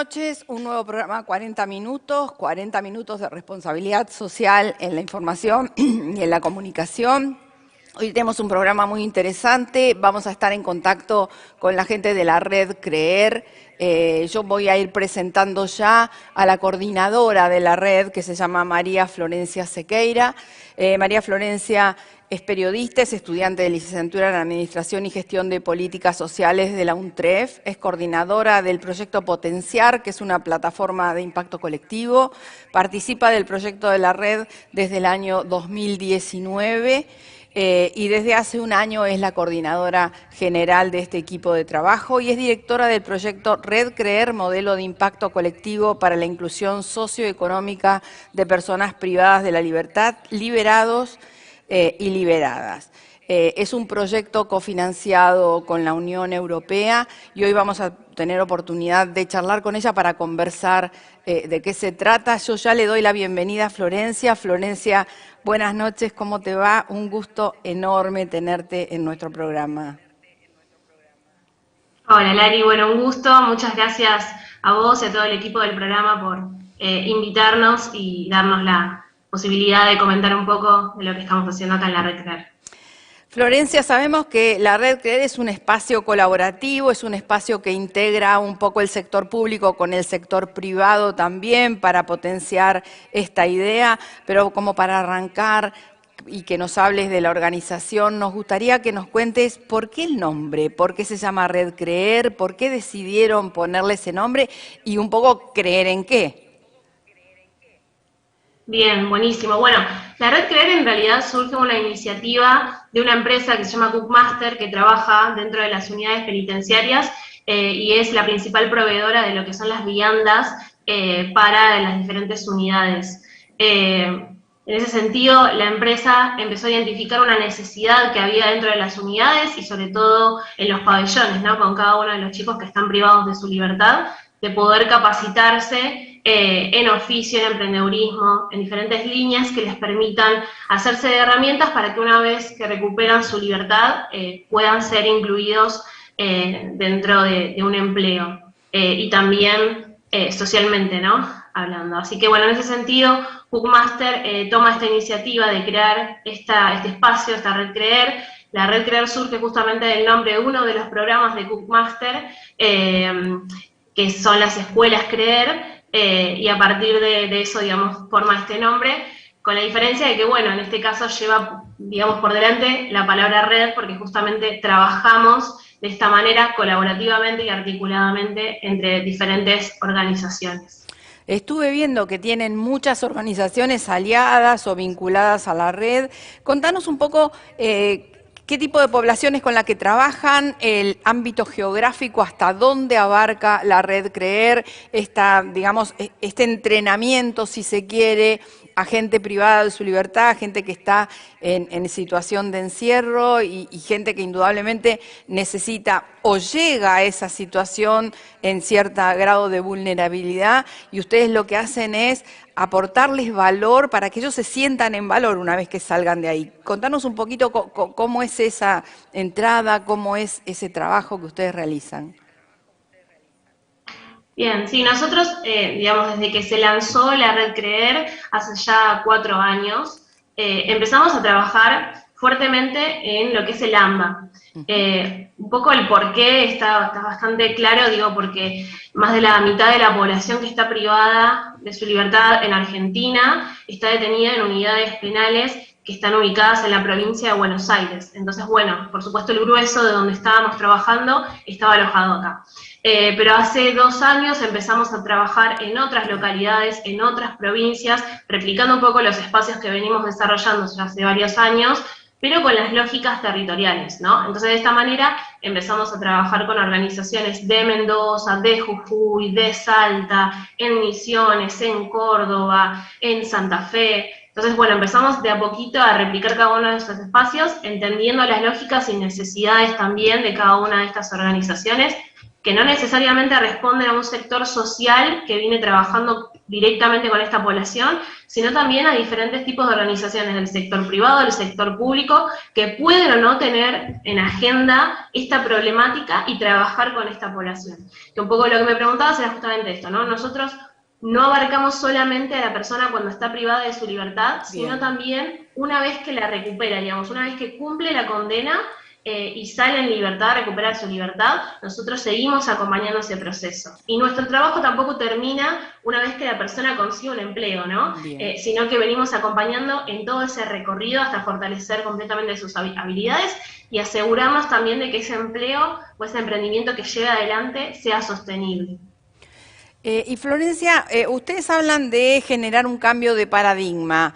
noches, un nuevo programa 40 minutos de responsabilidad social en la información y en la comunicación. Hoy tenemos un programa muy interesante, vamos a estar en contacto con la gente de la red CREER. Yo voy a ir presentando ya a la coordinadora de la red, que se llama María Florencia Sequeira. María Florencia es periodista, es estudiante de licenciatura en Administración y Gestión de Políticas Sociales de la UNTREF, es coordinadora del proyecto Potenciar, que es una plataforma de impacto colectivo, participa del proyecto de la red desde el año 2019, y desde hace un año es la coordinadora general de este equipo de trabajo y es directora del proyecto Red CREER, modelo de impacto colectivo para la inclusión socioeconómica de personas privadas de la libertad, liberados y liberadas. Es un proyecto cofinanciado con la Unión Europea y hoy vamos a tener oportunidad de charlar con ella para conversar de qué se trata. Yo ya le doy la bienvenida a Florencia. Florencia, buenas noches, ¿cómo te va? Un gusto enorme tenerte en nuestro programa. Hola Lari, bueno, un gusto, muchas gracias a vos y a todo el equipo del programa por invitarnos y darnos la posibilidad de comentar un poco de lo que estamos haciendo acá en la Red CREER. Florencia, sabemos que la Red CREER es un espacio colaborativo, es un espacio que integra un poco el sector público con el sector privado también para potenciar esta idea, pero como para arrancar y que nos hables de la organización, nos gustaría que nos cuentes por qué el nombre, por qué se llama Red CREER, por qué decidieron ponerle ese nombre y un poco creer en qué. Bien, buenísimo. Bueno, la Red CREER en realidad surge una iniciativa de una empresa que se llama Cookmaster, que trabaja dentro de las unidades penitenciarias y es la principal proveedora de lo que son las viandas para las diferentes unidades. En ese sentido, la empresa empezó a identificar una necesidad que había dentro de las unidades y sobre todo en los pabellones, ¿no? Con cada uno de los chicos que están privados de su libertad, de poder capacitarse en oficio, en emprendedurismo, en diferentes líneas que les permitan hacerse de herramientas para que una vez que recuperan su libertad puedan ser incluidos dentro de un empleo y también socialmente, ¿no? Hablando. Así que bueno, en ese sentido, Cookmaster toma esta iniciativa de crear este espacio, esta Red CREER. La Red CREER surge justamente del nombre de uno de los programas de Cookmaster, que son las escuelas CREER, y a partir de eso, digamos, forma este nombre, con la diferencia de que, bueno, en este caso lleva, digamos, por delante la palabra red, porque justamente trabajamos de esta manera colaborativamente y articuladamente entre diferentes organizaciones. Estuve viendo que tienen muchas organizaciones aliadas o vinculadas a la red. Contanos un poco qué tipo de poblaciones con la que trabajan, el ámbito geográfico, hasta dónde abarca la Red CREER, digamos, este entrenamiento, si se quiere, a gente privada de su libertad, gente que está en situación de encierro y gente que indudablemente necesita o llega a esa situación en cierto grado de vulnerabilidad, y ustedes lo que hacen es aportarles valor para que ellos se sientan en valor una vez que salgan de ahí. Contanos un poquito cómo es esa entrada, cómo es ese trabajo que ustedes realizan. Bien, sí, nosotros, digamos, desde que se lanzó la Red CREER, hace ya 4 años, empezamos a trabajar fuertemente en lo que es el AMBA. Un poco el porqué está bastante claro, digo, porque más de la mitad de la población que está privada de su libertad en Argentina está detenida en unidades penales que están ubicadas en la provincia de Buenos Aires. Entonces, bueno, por supuesto el grueso de donde estábamos trabajando estaba alojado acá. Pero hace 2 años empezamos a trabajar en otras localidades, en otras provincias, replicando un poco los espacios que venimos desarrollando ya hace varios años, pero con las lógicas territoriales, ¿no? Entonces, de esta manera empezamos a trabajar con organizaciones de Mendoza, de Jujuy, de Salta, en Misiones, en Córdoba, en Santa Fe. Entonces, bueno, empezamos de a poquito a replicar cada uno de esos espacios, entendiendo las lógicas y necesidades también de cada una de estas organizaciones, que no necesariamente responden a un sector social que viene trabajando directamente con esta población, sino también a diferentes tipos de organizaciones del sector privado, del sector público, que pueden o no tener en agenda esta problemática y trabajar con esta población. Que un poco lo que me preguntabas era justamente esto, ¿no? Nosotros no abarcamos solamente a la persona cuando está privada de su libertad, sino también una vez que la recupera, digamos, una vez que cumple la condena y sale en libertad a recuperar su libertad, nosotros seguimos acompañando ese proceso. Y nuestro trabajo tampoco termina una vez que la persona consigue un empleo, ¿no? Sino que venimos acompañando en todo ese recorrido hasta fortalecer completamente sus habilidades y asegurarnos también de que ese empleo o ese emprendimiento que lleve adelante sea sostenible. Y Florencia, ustedes hablan de generar un cambio de paradigma.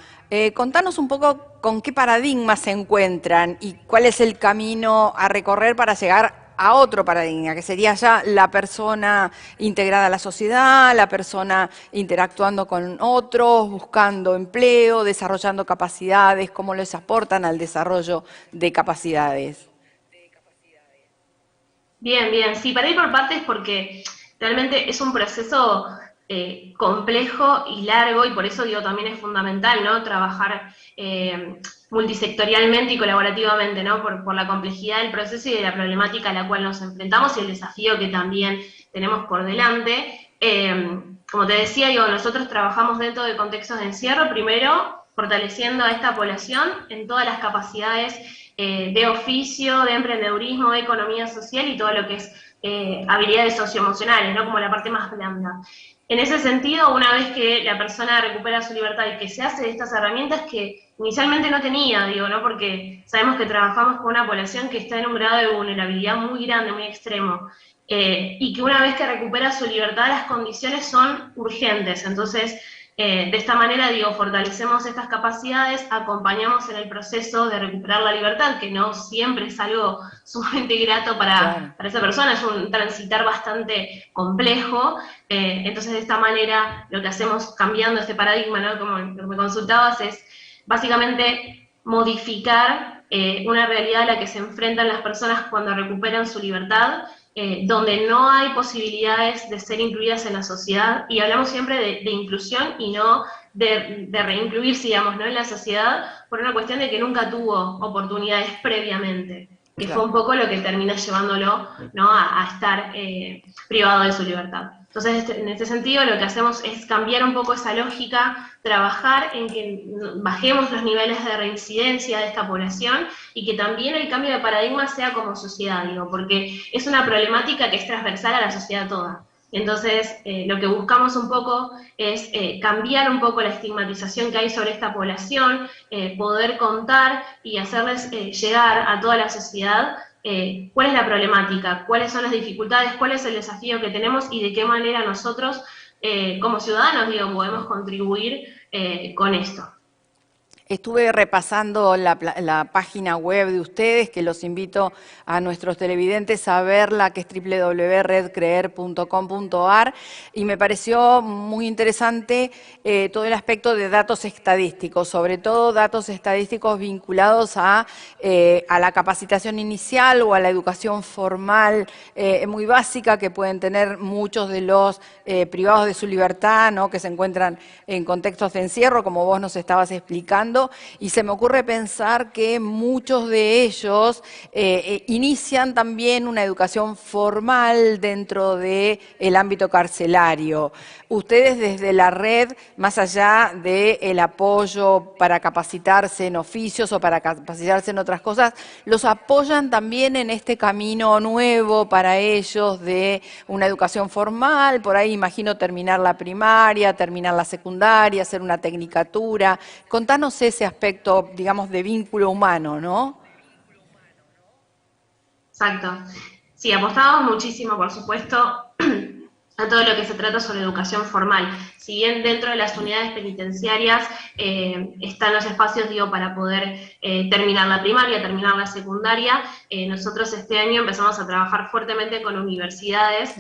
Contanos un poco con qué paradigma se encuentran y cuál es el camino a recorrer para llegar a otro paradigma, que sería ya la persona integrada a la sociedad, la persona interactuando con otros, buscando empleo, desarrollando capacidades, cómo les aportan al desarrollo de capacidades. Bien, bien. Sí, para ir por partes porque realmente es un proceso complejo y largo y por eso digo también es fundamental, ¿no? Trabajar multisectorialmente y colaborativamente, ¿no? Por la complejidad del proceso y de la problemática a la cual nos enfrentamos y el desafío que también tenemos por delante. Como te decía, digo, nosotros trabajamos dentro de contextos de encierro, primero fortaleciendo a esta población en todas las capacidades de oficio, de emprendedurismo, de economía social y todo lo que es habilidades socioemocionales, ¿no? Como la parte más blanda. En ese sentido, una vez que la persona recupera su libertad y que se hace de estas herramientas que inicialmente no tenía, digo, ¿no? Porque sabemos que trabajamos con una población que está en un grado de vulnerabilidad muy grande, muy extremo, y que una vez que recupera su libertad las condiciones son urgentes. Entonces, de esta manera, digo, fortalecemos estas capacidades, acompañamos en el proceso de recuperar la libertad, que no siempre es algo sumamente grato para esa persona, es un transitar bastante complejo. Entonces, de esta manera, lo que hacemos cambiando este paradigma, ¿no? Como lo que me consultabas, es básicamente modificar una realidad a la que se enfrentan las personas cuando recuperan su libertad, donde no hay posibilidades de ser incluidas en la sociedad, y hablamos siempre de inclusión y no de reincluirse, digamos, ¿no? En la sociedad, por una cuestión de que nunca tuvo oportunidades previamente, que fue un poco lo que termina llevándolo, ¿no? a estar privado de su libertad. Entonces, en este sentido, lo que hacemos es cambiar un poco esa lógica, trabajar en que bajemos los niveles de reincidencia de esta población y que también el cambio de paradigma sea como sociedad, digo, porque es una problemática que es transversal a la sociedad toda. Entonces, lo que buscamos un poco es cambiar un poco la estigmatización que hay sobre esta población, poder contar y hacerles llegar a toda la sociedad cuál es la problemática, cuáles son las dificultades, cuál es el desafío que tenemos y de qué manera nosotros, como ciudadanos, digo, podemos contribuir con esto. Estuve repasando la página web de ustedes, que los invito a nuestros televidentes a verla, que es www.redcreer.com.ar, y me pareció muy interesante todo el aspecto de datos estadísticos, sobre todo datos estadísticos vinculados a la capacitación inicial o a la educación formal muy básica que pueden tener muchos de los privados de su libertad, ¿no? Que se encuentran en contextos de encierro, como vos nos estabas explicando. Y se me ocurre pensar que muchos de ellos inician también una educación formal dentro del ámbito carcelario. Ustedes desde la red, más allá del apoyo para capacitarse en oficios o para capacitarse en otras cosas, los apoyan también en este camino nuevo para ellos de una educación formal, por ahí imagino terminar la primaria, terminar la secundaria, hacer una tecnicatura. Contanos ese aspecto, digamos, de vínculo humano, ¿no? Exacto. Sí, apostamos muchísimo, por supuesto, a todo lo que se trata sobre educación formal. Si bien dentro de las unidades penitenciarias están los espacios, digo, para poder terminar la primaria, terminar la secundaria, nosotros este año empezamos a trabajar fuertemente con universidades,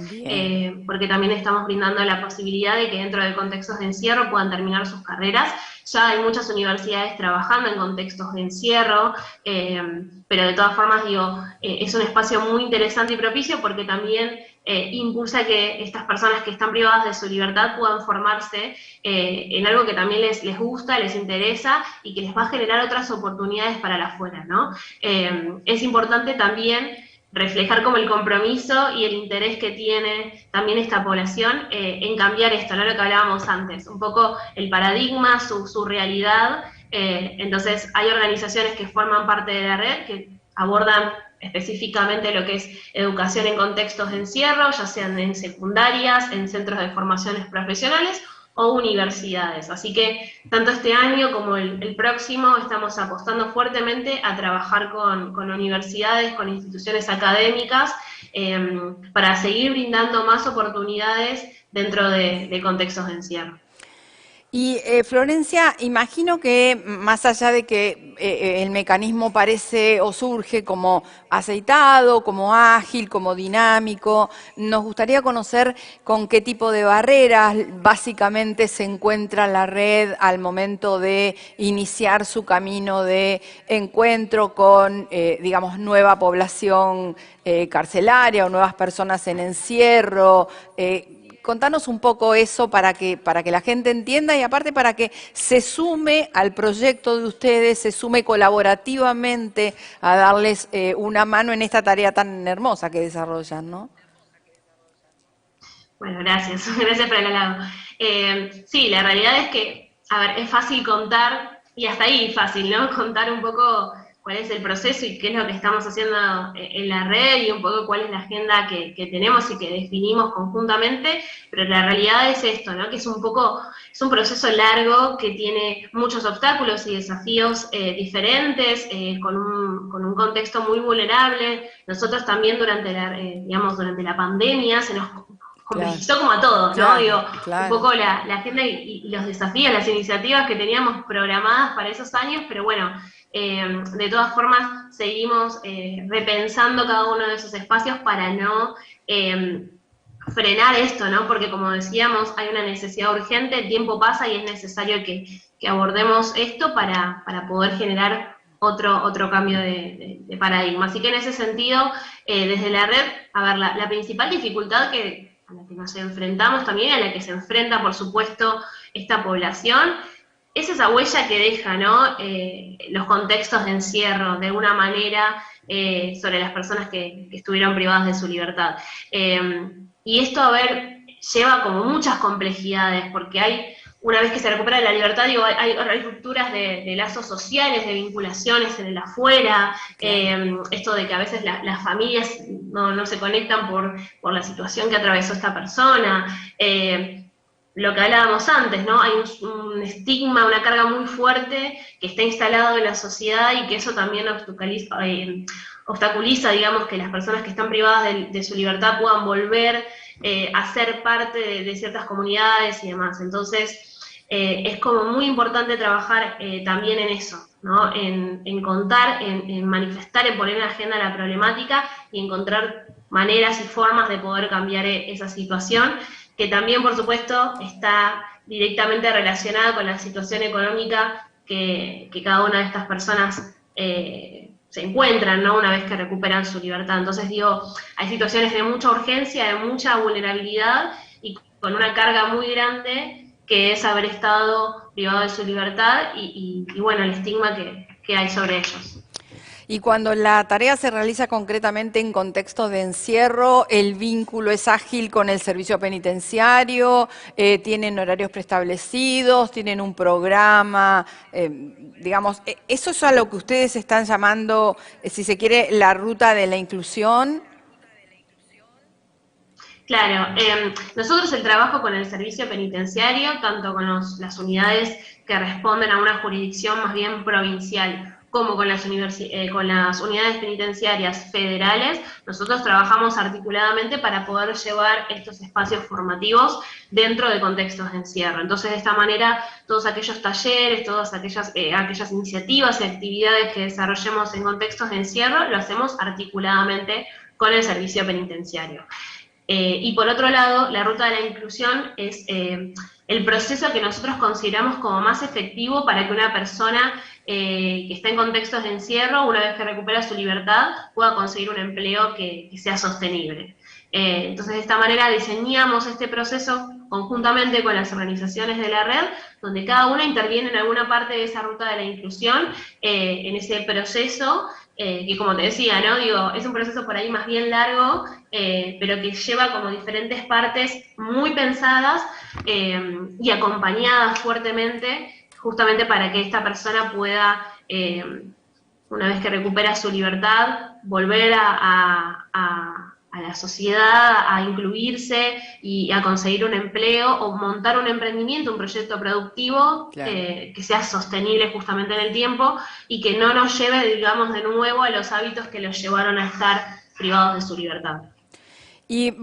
porque también estamos brindando la posibilidad de que dentro de contextos de encierro puedan terminar sus carreras. Ya hay muchas universidades trabajando en contextos de encierro, pero de todas formas, digo, es un espacio muy interesante y propicio porque también impulsa que estas personas que están privadas de su libertad puedan formarse en algo que también les gusta, les interesa y que les va a generar otras oportunidades para la afuera, ¿no? Es importante también reflejar como el compromiso y el interés que tiene también esta población en cambiar esto, ¿no? Lo que hablábamos antes, un poco el paradigma, su realidad. Entonces hay organizaciones que forman parte de la red que abordan específicamente lo que es educación en contextos de encierro, ya sean en secundarias, en centros de formaciones profesionales o universidades. Así que tanto este año como el próximo estamos apostando fuertemente a trabajar con universidades, con instituciones académicas, para seguir brindando más oportunidades dentro de contextos de encierro. Y Florencia, imagino que más allá de que el mecanismo parece o surge como aceitado, como ágil, como dinámico, nos gustaría conocer con qué tipo de barreras básicamente se encuentra la red al momento de iniciar su camino de encuentro con, digamos, nueva población carcelaria o nuevas personas en encierro. Contanos un poco eso para que la gente entienda y aparte para que se sume al proyecto de ustedes, se sume colaborativamente a darles una mano en esta tarea tan hermosa que desarrollan, ¿no? Bueno, gracias, gracias por el halago. Sí, la realidad es que, a ver, es fácil contar, y hasta ahí fácil, ¿no? Contar un poco cuál es el proceso y qué es lo que estamos haciendo en la red y un poco cuál es la agenda que tenemos y que definimos conjuntamente, pero la realidad es esto, ¿no? Que es un proceso largo que tiene muchos obstáculos y desafíos diferentes, con un contexto muy vulnerable. Nosotros también durante la pandemia se nos complejizó como a todos, ¿no? Claro, Digo, claro. un poco la agenda y los desafíos, las iniciativas que teníamos programadas para esos años, pero bueno, de todas formas seguimos repensando cada uno de esos espacios para no frenar esto, ¿no? Porque como decíamos, hay una necesidad urgente, el tiempo pasa y es necesario que abordemos esto para poder generar otro cambio de paradigma. Así que en ese sentido, desde la red, a ver, la principal dificultad a la que nos enfrentamos también, a la que se enfrenta, por supuesto, esta población, es esa huella que deja, ¿no? Los contextos de encierro, de alguna manera, sobre las personas que estuvieron privadas de su libertad. Y esto, a ver, lleva como muchas complejidades, porque una vez que se recupera la libertad, digo, hay rupturas de lazos sociales, de vinculaciones en el afuera, esto de que a veces las familias no se conectan por la situación que atravesó esta persona, lo que hablábamos antes, ¿no? Hay un estigma, una carga muy fuerte que está instalado en la sociedad y que eso también obstaculiza, digamos, que las personas que están privadas de su libertad puedan volver a ser parte de ciertas comunidades y demás. Entonces, es como muy importante trabajar también en eso, ¿no? En contar, en manifestar, en poner en la agenda la problemática y encontrar maneras y formas de poder cambiar esa situación, que también, por supuesto, está directamente relacionada con la situación económica que cada una de estas personas se encuentran, ¿no? Una vez que recuperan su libertad. Entonces, digo, hay situaciones de mucha urgencia, de mucha vulnerabilidad y con una carga muy grande que es haber estado privado de su libertad y bueno, el estigma que hay sobre ellos. Y cuando la tarea se realiza concretamente en contextos de encierro, el vínculo es ágil con el servicio penitenciario, tienen horarios preestablecidos, tienen un programa, digamos, eso es a lo que ustedes están llamando, si se quiere, la ruta de la inclusión. Claro, nosotros el trabajo con el servicio penitenciario, tanto con las unidades que responden a una jurisdicción más bien provincial, como con las unidades penitenciarias federales, nosotros trabajamos articuladamente para poder llevar estos espacios formativos dentro de contextos de encierro. Entonces, de esta manera, todos aquellos talleres, todas aquellas iniciativas y actividades que desarrollemos en contextos de encierro, lo hacemos articuladamente con el servicio penitenciario. Y por otro lado, la ruta de la inclusión es el proceso que nosotros consideramos como más efectivo para que una persona que está en contextos de encierro, una vez que recupera su libertad, pueda conseguir un empleo que sea sostenible. Entonces, de esta manera diseñamos este proceso conjuntamente con las organizaciones de la red, donde cada una interviene en alguna parte de esa ruta de la inclusión, en ese proceso, que como te decía, ¿no? Digo, es un proceso por ahí más bien largo, pero que lleva como diferentes partes muy pensadas y acompañadas fuertemente, justamente para que esta persona pueda, una vez que recupera su libertad, volver a la sociedad, a incluirse y a conseguir un empleo o montar un emprendimiento, un proyecto productivo, Claro. que sea sostenible justamente en el tiempo y que no nos lleve, digamos, de nuevo a los hábitos que los llevaron a estar privados de su libertad. Y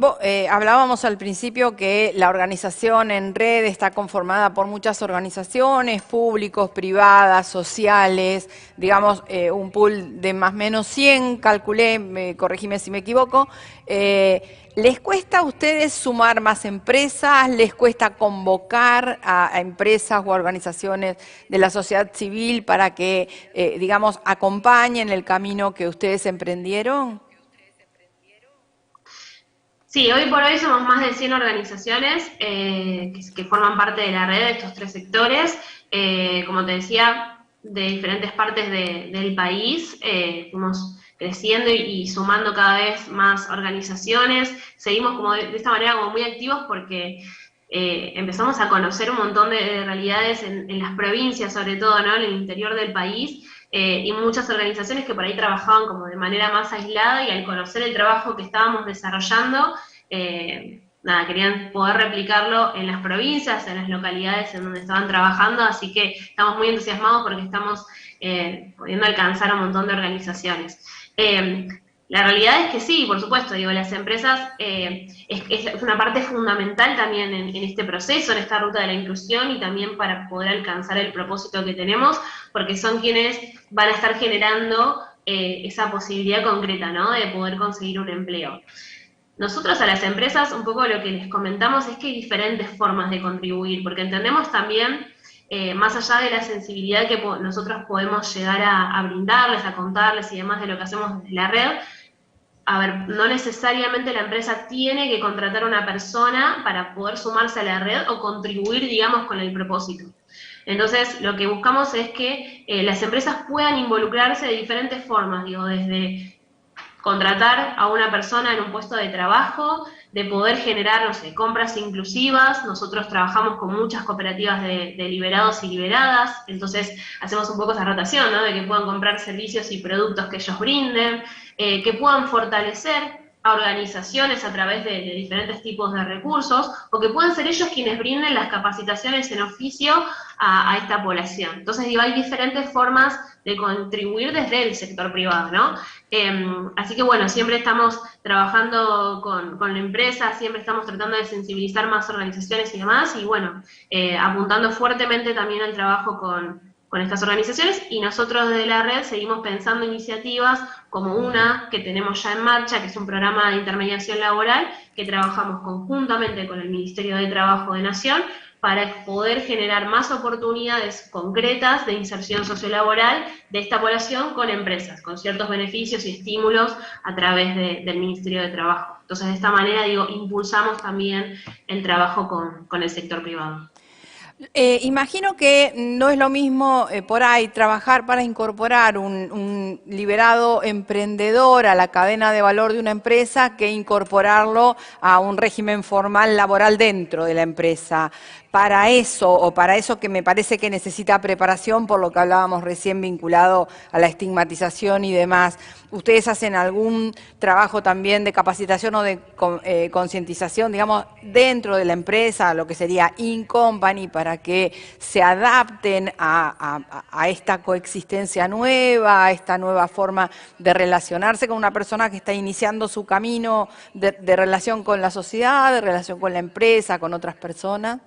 hablábamos al principio que la organización en red está conformada por muchas organizaciones, públicos, privadas, sociales, digamos, un pool de más o menos 100, calculé, corregime si me equivoco. ¿Les cuesta a ustedes sumar más empresas? ¿Les cuesta convocar a empresas o a organizaciones de la sociedad civil para que, digamos, acompañen el camino que ustedes emprendieron? Sí, hoy por hoy somos más de 100 organizaciones que forman parte de la red de estos tres sectores. Como te decía, de diferentes partes del país, fuimos creciendo y sumando cada vez más organizaciones. Seguimos como de esta manera como muy activos porque empezamos a conocer un montón de realidades en las provincias, sobre todo, ¿no? En el interior del país. Y muchas organizaciones que por ahí trabajaban como de manera más aislada y al conocer el trabajo que estábamos desarrollando, nada, querían poder replicarlo en las provincias, en las localidades en donde estaban trabajando, así que estamos muy entusiasmados porque estamos pudiendo alcanzar a un montón de organizaciones. La realidad es que sí, por supuesto, digo, las empresas es una parte fundamental también en este proceso, en esta ruta de la inclusión y también para poder alcanzar el propósito que tenemos, porque son quienes van a estar generando esa posibilidad concreta, ¿no? De poder conseguir un empleo. Nosotros a las empresas un poco lo que les comentamos es que hay diferentes formas de contribuir, porque entendemos también, más allá de la sensibilidad que nosotros podemos llegar a brindarles, a contarles y demás de lo que hacemos desde la red, a ver, no necesariamente la empresa tiene que contratar a una persona para poder sumarse a la red o contribuir, digamos, con el propósito. Entonces, lo que buscamos es que las empresas puedan involucrarse de diferentes formas, digo, desde contratar a una persona en un puesto de trabajo, de poder generar, no sé, compras inclusivas. Nosotros trabajamos con muchas cooperativas de liberados y liberadas, entonces hacemos un poco esa rotación, ¿no? De que puedan comprar servicios y productos que ellos brinden, que puedan fortalecer a organizaciones a través de diferentes tipos de recursos, o que puedan ser ellos quienes brinden las capacitaciones en oficio a esta población. Entonces, digo, hay diferentes formas de contribuir desde el sector privado, ¿no? Así que bueno, siempre estamos trabajando con la empresa, siempre estamos tratando de sensibilizar más organizaciones y demás, y bueno, apuntando fuertemente también al trabajo con estas organizaciones, y nosotros desde la red seguimos pensando iniciativas como una que tenemos ya en marcha, que es un programa de intermediación laboral, que trabajamos conjuntamente con el Ministerio de Trabajo de Nación, para poder generar más oportunidades concretas de inserción sociolaboral de esta población con empresas, con ciertos beneficios y estímulos a través del Ministerio de Trabajo. Entonces, de esta manera, digo, impulsamos también el trabajo con el sector privado. Imagino que no es lo mismo por ahí trabajar para incorporar un liberado emprendedor a la cadena de valor de una empresa que incorporarlo a un régimen formal laboral dentro de la empresa. Para eso que me parece que necesita preparación, por lo que hablábamos recién vinculado a la estigmatización y demás, ¿ustedes hacen algún trabajo también de capacitación o de concientización, digamos, dentro de la empresa, lo que sería in-company, para que se adapten a esta coexistencia nueva, a esta nueva forma de relacionarse con una persona que está iniciando su camino de relación con la sociedad, de relación con la empresa, con otras personas?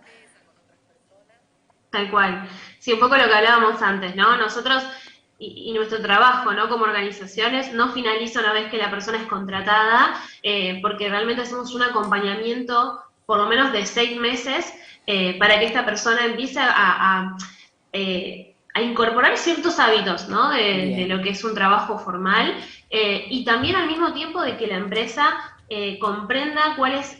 Tal cual. Sí, un poco lo que hablábamos antes, ¿no? Nosotros y nuestro trabajo, ¿no? Como organizaciones, no finaliza una vez que la persona es contratada, porque realmente hacemos un acompañamiento, por lo menos de 6 meses, para que esta persona empiece a incorporar ciertos hábitos, ¿no? De lo que es un trabajo formal, y también al mismo tiempo de que la empresa comprenda cuál es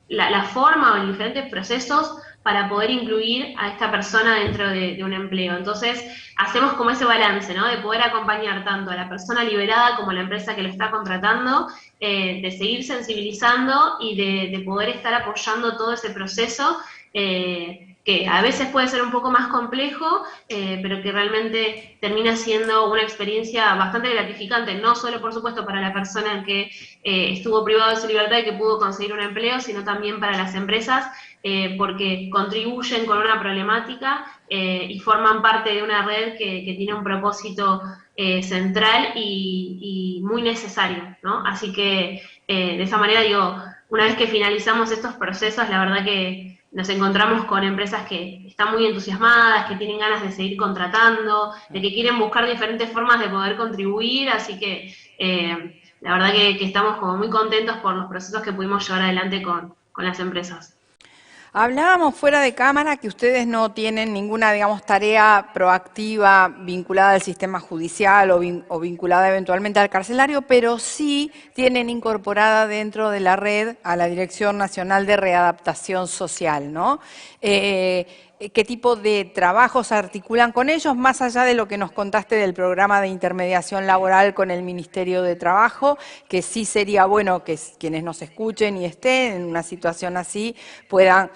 la forma o los diferentes procesos para poder incluir a esta persona dentro de un empleo. Entonces, hacemos como ese balance, ¿no? De poder acompañar tanto a la persona liberada como a la empresa que lo está contratando, de seguir sensibilizando y de poder estar apoyando todo ese proceso, que a veces puede ser un poco más complejo, pero que realmente termina siendo una experiencia bastante gratificante, no solo, por supuesto, para la persona que estuvo privado de su libertad y que pudo conseguir un empleo, sino también para las empresas, porque contribuyen con una problemática y forman parte de una red que tiene un propósito central y muy necesario, ¿no? Así que, de esa manera, digo, una vez que finalizamos estos procesos, la verdad que nos encontramos con empresas que están muy entusiasmadas, que tienen ganas de seguir contratando, de que quieren buscar diferentes formas de poder contribuir, así que la verdad que estamos como muy contentos por los procesos que pudimos llevar adelante con las empresas. Hablábamos fuera de cámara que ustedes no tienen ninguna, digamos, tarea proactiva vinculada al sistema judicial o vinculada eventualmente al carcelario, pero sí tienen incorporada dentro de la red a la Dirección Nacional de Readaptación Social, ¿no? ¿Qué tipo de trabajos articulan con ellos, más allá de lo que nos contaste del programa de intermediación laboral con el Ministerio de Trabajo, que sí sería bueno que quienes nos escuchen y estén en una situación así puedan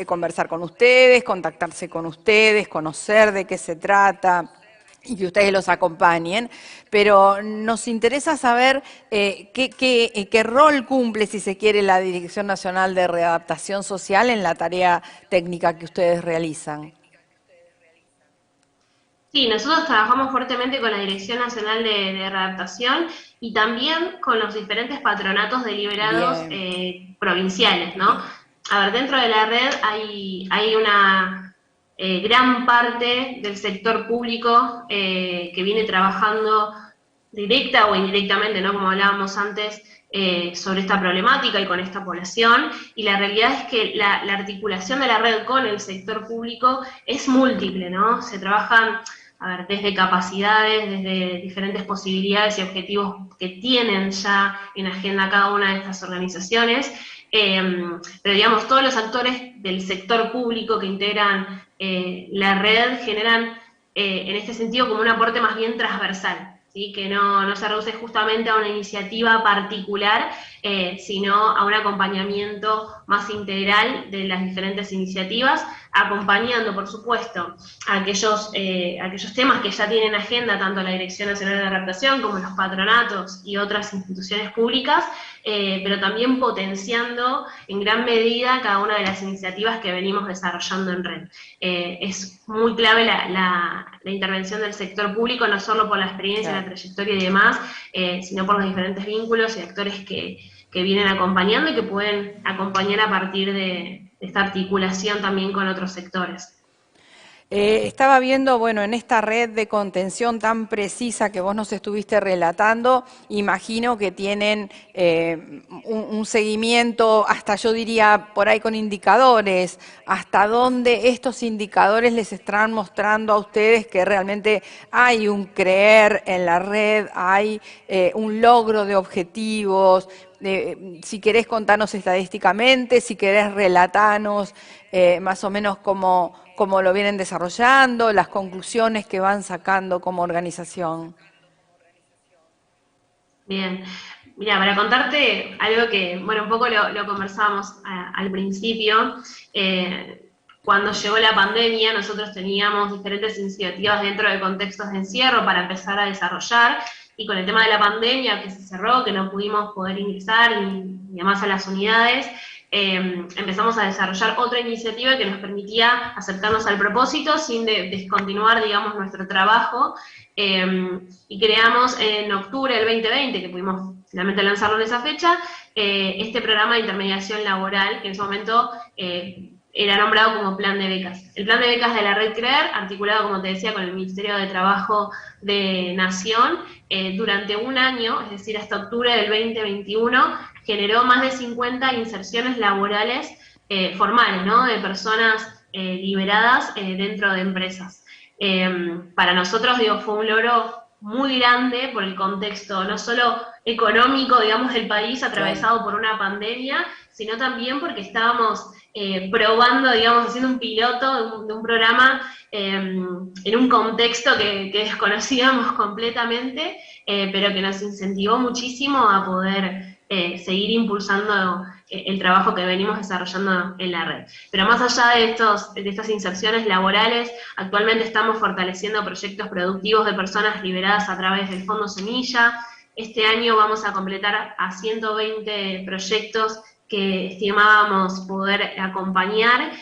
conversar con ustedes, contactarse con ustedes, conocer de qué se trata y que ustedes los acompañen, pero nos interesa saber qué rol cumple, si se quiere, la Dirección Nacional de Readaptación Social en la tarea técnica que ustedes realizan. Sí, nosotros trabajamos fuertemente con la Dirección Nacional de Readaptación y también con los diferentes patronatos deliberados Bien, provinciales, ¿no? bien. A ver, dentro de la red hay una gran parte del sector público que viene trabajando directa o indirectamente, ¿no? Como hablábamos antes, sobre esta problemática y con esta población, y la realidad es que la articulación de la red con el sector público es múltiple, ¿no? Se trabajan, a ver, desde capacidades, desde diferentes posibilidades y objetivos que tienen ya en agenda cada una de estas organizaciones, pero digamos, todos los actores del sector público que integran la red generan en este sentido como un aporte más bien transversal. ¿Sí? Que no se reduce justamente a una iniciativa particular, sino a un acompañamiento más integral de las diferentes iniciativas, acompañando, por supuesto, aquellos temas que ya tienen agenda tanto la Dirección Nacional de Adaptación como los patronatos y otras instituciones públicas, pero también potenciando en gran medida cada una de las iniciativas que venimos desarrollando en red. Es muy clave la intervención del sector público, no solo por la experiencia, Claro. la trayectoria y demás, sino por los diferentes vínculos y actores que vienen acompañando y que pueden acompañar a partir de esta articulación también con otros sectores. Estaba viendo, bueno, en esta red de contención tan precisa que vos nos estuviste relatando, imagino que tienen un seguimiento, hasta yo diría por ahí con indicadores, hasta dónde estos indicadores les están mostrando a ustedes que realmente hay un creer en la red, hay un logro de objetivos. Si querés contarnos estadísticamente, si querés relatanos más o menos cómo lo vienen desarrollando, las conclusiones que van sacando como organización. Bien, mira, para contarte algo que, bueno, un poco lo conversábamos al principio, cuando llegó la pandemia nosotros teníamos diferentes iniciativas dentro de contextos de encierro para empezar a desarrollar, y con el tema de la pandemia que se cerró, que no pudimos poder ingresar ni además a las unidades, empezamos a desarrollar otra iniciativa que nos permitía acercarnos al propósito sin descontinuar, digamos, nuestro trabajo, y creamos en octubre del 2020, que pudimos finalmente lanzarlo en esa fecha, este programa de intermediación laboral, que en ese momento era nombrado como Plan de Becas. El Plan de Becas de la Red CREER, articulado, como te decía, con el Ministerio de Trabajo de Nación, durante un año, es decir, hasta octubre del 2021, generó más de 50 inserciones laborales formales, ¿no? De personas liberadas dentro de empresas. Para nosotros, digo, fue un logro muy grande por el contexto, no solo económico, digamos, del país atravesado por una pandemia, sino también porque estábamos probando, digamos, haciendo un piloto de un programa en un contexto que desconocíamos completamente, pero que nos incentivó muchísimo a poder seguir impulsando el trabajo que venimos desarrollando en la red. Pero más allá de estas inserciones laborales, actualmente estamos fortaleciendo proyectos productivos de personas liberadas a través del Fondo Semilla. Este año vamos a completar a 120 proyectos que estimábamos poder acompañar,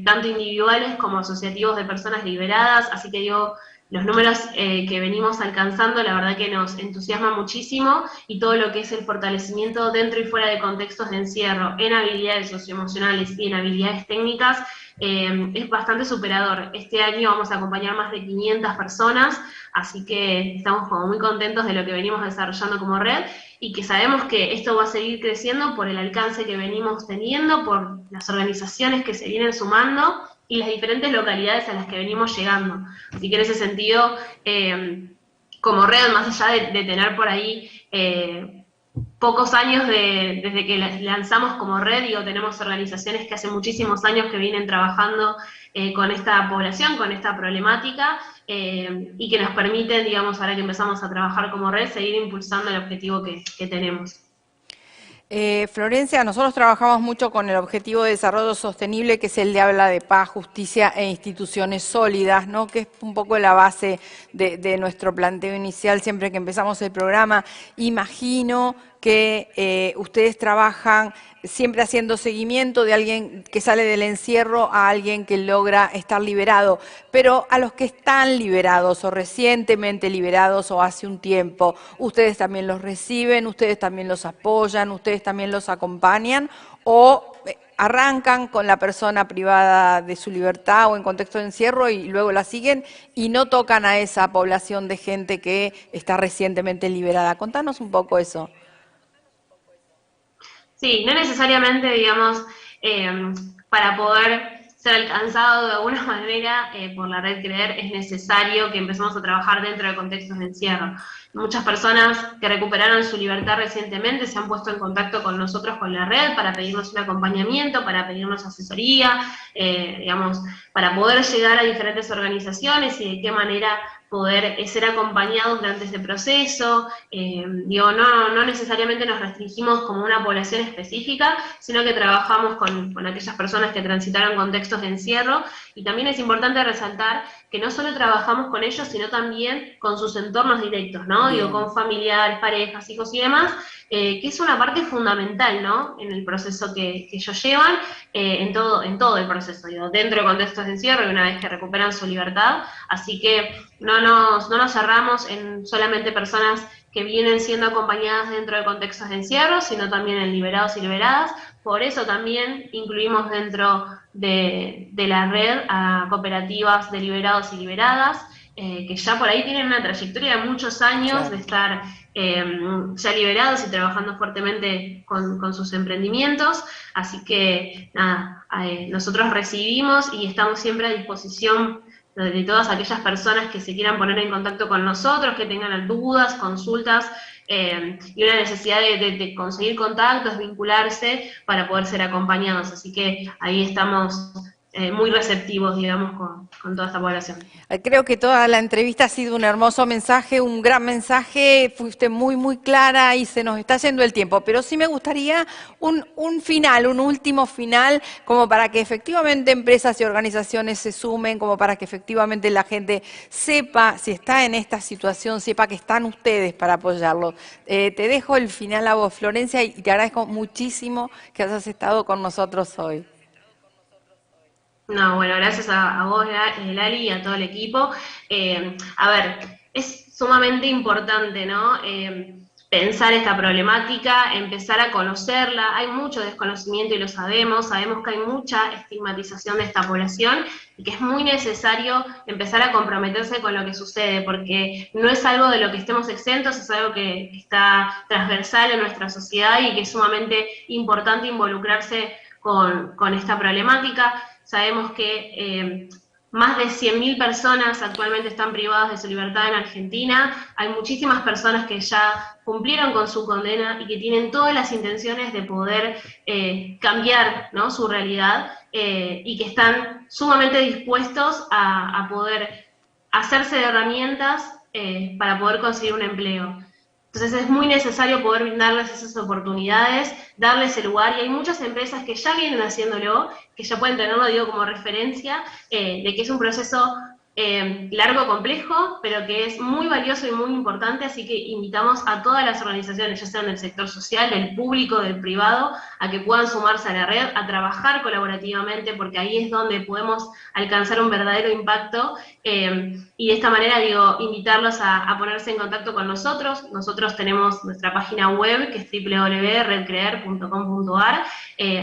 tanto individuales como asociativos de personas liberadas, así que digo, los números que venimos alcanzando, la verdad que nos entusiasma muchísimo, y todo lo que es el fortalecimiento dentro y fuera de contextos de encierro, en habilidades socioemocionales y en habilidades técnicas, es bastante superador. Este año vamos a acompañar más de 500 personas, así que estamos como muy contentos de lo que venimos desarrollando como red, y que sabemos que esto va a seguir creciendo por el alcance que venimos teniendo, por las organizaciones que se vienen sumando, y las diferentes localidades a las que venimos llegando. Así que en ese sentido, como red, más allá de tener por ahí pocos años desde que lanzamos como red, digo, tenemos organizaciones que hace muchísimos años que vienen trabajando con esta población, con esta problemática, y que nos permiten, digamos, ahora que empezamos a trabajar como red, seguir impulsando el objetivo que tenemos. Florencia, nosotros trabajamos mucho con el Objetivo de Desarrollo Sostenible, que es el de habla de paz, justicia e instituciones sólidas, ¿no? Que es un poco la base de nuestro planteo inicial siempre que empezamos el programa. Imagino que ustedes trabajan siempre haciendo seguimiento de alguien que sale del encierro a alguien que logra estar liberado, pero a los que están liberados o recientemente liberados o hace un tiempo, ¿ustedes también los reciben, ustedes también los apoyan, ustedes también los acompañan, o arrancan con la persona privada de su libertad o en contexto de encierro y luego la siguen y no tocan a esa población de gente que está recientemente liberada? Contanos un poco eso. Sí, no necesariamente, digamos, para poder ser alcanzado de alguna manera por la red Creer es necesario que empecemos a trabajar dentro de contextos de encierro. Muchas personas que recuperaron su libertad recientemente se han puesto en contacto con nosotros, con la red, para pedirnos un acompañamiento, para pedirnos asesoría, digamos, para poder llegar a diferentes organizaciones y de qué manera poder ser acompañados durante este proceso. Digo, no necesariamente nos restringimos como una población específica, sino que trabajamos con aquellas personas que transitaron contextos de encierro, y también es importante resaltar que no solo trabajamos con ellos, sino también con sus entornos directos, ¿no? Digo, con familiares, parejas, hijos y demás, que es una parte fundamental, ¿no? En el proceso que ellos llevan, en todo el proceso, digo, dentro de contextos de encierro y una vez que recuperan su libertad. Así que no nos cerramos en solamente personas que vienen siendo acompañadas dentro de contextos de encierro, sino también en liberados y liberadas. Por eso también incluimos dentro de la red a cooperativas de liberados y liberadas, que ya por ahí tienen una trayectoria de muchos años de estar ya liberados y trabajando fuertemente con sus emprendimientos. Así que nada, nosotros recibimos y estamos siempre a disposición de todas aquellas personas que se quieran poner en contacto con nosotros, que tengan dudas, consultas, y una necesidad de conseguir contactos, vincularse para poder ser acompañados. Así que ahí estamos muy receptivos, digamos, con toda esta población. Creo que toda la entrevista ha sido un hermoso mensaje, un gran mensaje, fuiste muy, muy clara y se nos está yendo el tiempo, pero sí me gustaría un final, un último final, como para que efectivamente empresas y organizaciones se sumen, como para que efectivamente la gente sepa, si está en esta situación, sepa que están ustedes para apoyarlo. Te dejo el final a vos, Florencia, y te agradezco muchísimo que hayas estado con nosotros hoy. No, bueno, gracias a vos, Lali, y a todo el equipo. A ver, es sumamente importante, ¿no? Pensar esta problemática, empezar a conocerla. Hay mucho desconocimiento y lo sabemos que hay mucha estigmatización de esta población y que es muy necesario empezar a comprometerse con lo que sucede, porque no es algo de lo que estemos exentos, es algo que está transversal en nuestra sociedad y que es sumamente importante involucrarse con esta problemática. Sabemos que Más de 100.000 personas actualmente están privadas de su libertad en Argentina. Hay muchísimas personas que ya cumplieron con su condena y que tienen todas las intenciones de poder cambiar, ¿no?, su realidad, y que están sumamente dispuestos a poder hacerse de herramientas para poder conseguir un empleo. Entonces es muy necesario poder brindarles esas oportunidades, darles el lugar, y hay muchas empresas que ya vienen haciéndolo, que ya pueden tenerlo, digo, como referencia, de que es un proceso largo, complejo, pero que es muy valioso y muy importante, así que invitamos a todas las organizaciones, ya sean del sector social, del público, del privado, a que puedan sumarse a la red, a trabajar colaborativamente, porque ahí es donde podemos alcanzar un verdadero impacto, y de esta manera, digo, invitarlos a ponerse en contacto con nosotros. Nosotros tenemos nuestra página web, que es www.redcreer.com.ar,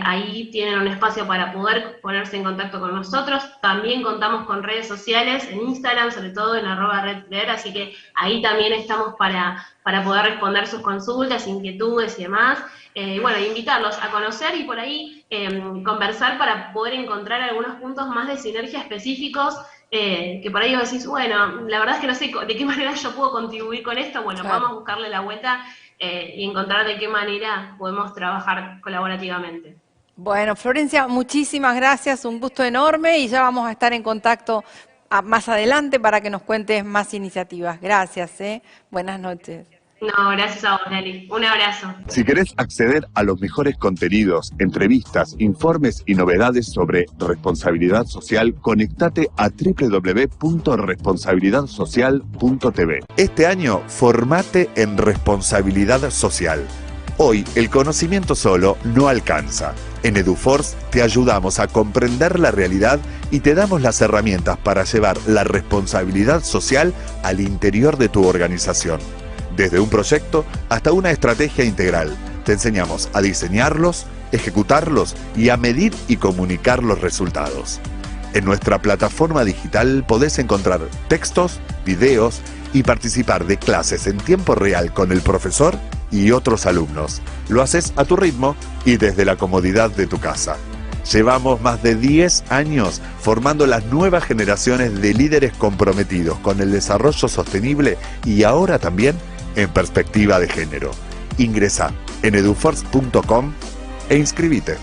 ahí tienen un espacio para poder ponerse en contacto con nosotros. También contamos con redes sociales, en Instagram, sobre todo en @redcreer, así que ahí también estamos para poder responder sus consultas, inquietudes y demás. Bueno, invitarlos a conocer y por ahí conversar para poder encontrar algunos puntos más de sinergia específicos, que por ahí vos decís, bueno, la verdad es que no sé de qué manera yo puedo contribuir con esto. Bueno, Claro. vamos a buscarle la vuelta y encontrar de qué manera podemos trabajar colaborativamente. Bueno, Florencia, muchísimas gracias, un gusto enorme y ya vamos a estar en contacto más adelante para que nos cuentes más iniciativas. Gracias, ¿eh? Buenas noches. No, gracias a vos, Nelly. Un abrazo. Si querés acceder a los mejores contenidos, entrevistas, informes y novedades sobre responsabilidad social, conectate a www.responsabilidadsocial.tv. Este año, formate en responsabilidad social. Hoy, el conocimiento solo no alcanza. En EduForce te ayudamos a comprender la realidad y te damos las herramientas para llevar la responsabilidad social al interior de tu organización. Desde un proyecto hasta una estrategia integral, te enseñamos a diseñarlos, ejecutarlos y a medir y comunicar los resultados. En nuestra plataforma digital podés encontrar textos, videos y participar de clases en tiempo real con el profesor y otros alumnos. Lo haces a tu ritmo y desde la comodidad de tu casa. Llevamos más de 10 años formando las nuevas generaciones de líderes comprometidos con el desarrollo sostenible y ahora también en perspectiva de género. Ingresa en eduforce.com e inscribite.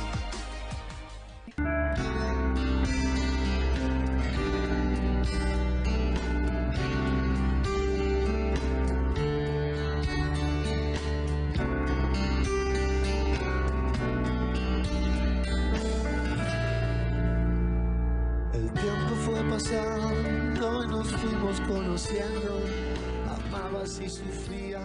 El tiempo fue pasando y nos fuimos conociendo. Amabas y sufrías.